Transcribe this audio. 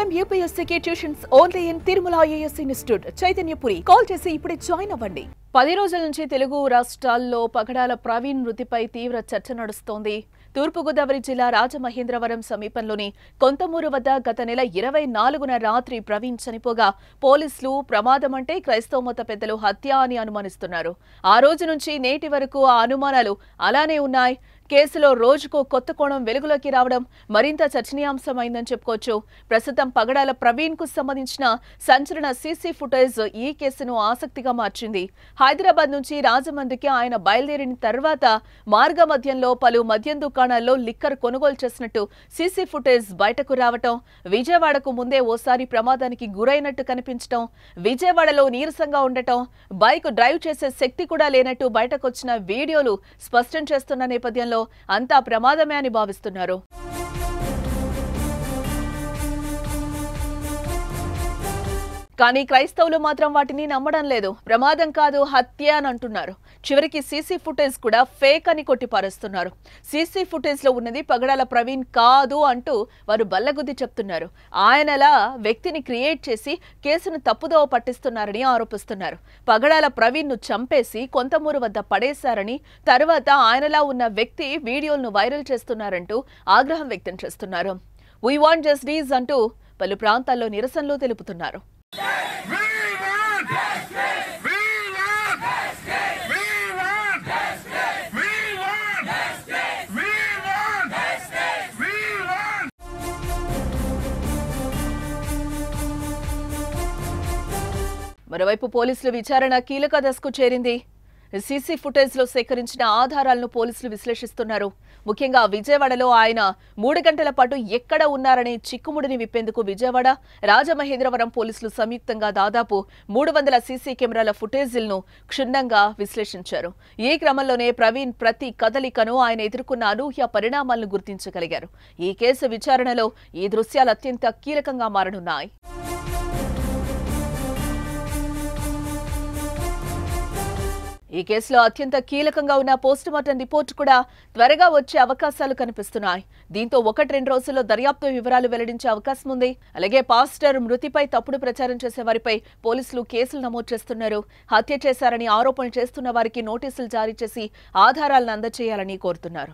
IIM UPSC tuitions only in Tirumala IAS institute Chaitanyapuri. Call చేసి ఇప్పుడే join అవ్వండి. 10 రోజుల నుంచి తెలుగు రాష్ట్రాల్లో పగడాల ప్రవీణ్ మృతిపై తీవ్ర చర్చ నడుస్తోంది. తూర్పుగోదావరి జిల్లా రాజమహేంద్రవరం సమీపంలోని కొంతమూరు వద్ద గత నెల 24న రాత్రి ప్రవీణ్ చనిపోగా పోలీసులు ప్రమాదం అంటే క్రైస్తవ మత పెద్దలు హత్య అని అనుమానిస్తున్నారు. ఆ రోజు నుంచి నేటి వరకు ఆ అనుమానాలు అలానే ఉన్నాయి. కేసులో రోజుకో కొత్త కోణం వెలుగులోకి రావడం మరింత చర్చనీయాంశమైందని చెప్పుకోవచ్చు. ప్రస్తుతం పగడాల ప్రవీణ్ కు సంబంధించిన సంచలన సీసీ ఫుటేజ్ ఈ కేసును ఆసక్తిగా మార్చింది. హైదరాబాద్ నుంచి రాజమండ్రికి ఆయన బయలుదేరిన తర్వాత మార్గ మధ్యంలో పలు మద్యం దుకాణాల్లో లిక్కర్ కొనుగోలు చేసినట్టు సీసీ ఫుటేజ్ బయటకు రావటం, విజయవాడకు ముందే ఓసారి ప్రమాదానికి గురైనట్టు కనిపించటం, విజయవాడలో నీరసంగా ఉండటం, బైక్ డ్రైవ్ చేసే శక్తి కూడా లేనట్టు బయటకొచ్చిన వీడియోలు స్పష్టం చేస్తున్న నేపథ్యంలో అంతా ప్రమాదమే అని భావిస్తున్నారు. కానీ క్రైస్తవులు మాత్రం వాటిని నమ్మడం లేదు. ప్రమాదం కాదు, హత్య అని అంటున్నారు. చివరికి సీసీ ఫుటేజ్ కూడా ఫేక్ అని కొట్టిపారేస్తున్నారు. సీసీ ఫుటేజ్ లో ఉన్నది పగడాల ప్రవీణ్ కాదు అంటూ వారు బల్లగుద్ది చెప్తున్నారు. ఆయనలా వ్యక్తిని క్రియేట్ చేసి కేసును తప్పుదోవ పట్టిస్తున్నారని ఆరోపిస్తున్నారు. పగడాల ప్రవీణ్ ను చంపేసి కొంతమూరు వద్ద పడేశారని, తర్వాత ఆయనలా ఉన్న వ్యక్తి వీడియోలను వైరల్ చేస్తున్నారంటూ ఆగ్రహం వ్యక్తం చేస్తున్నారు. వీ వాంట్ జస్టిస్ అంటూ పలు ప్రాంతాల్లో నిరసనలు తెలుపుతున్నారు. మరోవైపు పోలీసుల విచారణ కీలక దశకు చేరింది. సీసీ ఫుటేజ్ లో సేకరించిన ఆధారాలను పోలీసులు విశ్లేషిస్తున్నారు. ముఖ్యంగా విజయవాడలో ఆయన 3 గంటల పాటు ఎక్కడ ఉన్నారనే చిక్కుముడిని విప్పేందుకు విజయవాడ, రాజమహేంద్రవరం పోలీసులు సంయుక్తంగా దాదాపు 300 సీసీ కెమెరాల ఫుటేజీలను క్షుణ్ణంగా విశ్లేషించారు. ఈ క్రమంలోనే ప్రవీణ్ ప్రతి కదలికను ఆయన ఎదుర్కొన్న అనూహ్య పరిణామాలను గుర్తించగలిగారు. ఈ కేసు విచారణలో ఈ దృశ్యాలు అత్యంత కీలకంగా మారనున్నాయి. ఈ కేసులో అత్యంత కీలకంగా ఉన్న పోస్టుమార్టం రిపోర్టు కూడా త్వరగా వచ్చే అవకాశాలు కనిపిస్తున్నాయి. దీంతో 1-2 రోజుల్లో దర్యాప్తు వివరాలు వెల్లడించే అవకాశం ఉంది. అలాగే పాస్టర్ మృతిపై తప్పుడు ప్రచారం చేసే వారిపై పోలీసులు కేసులు నమోదు చేస్తున్నారు. హత్య చేశారని ఆరోపణలు చేస్తున్న వారికి నోటీసులు జారీ చేసి ఆధారాలను అందజేయాలని కోరుతున్నారు.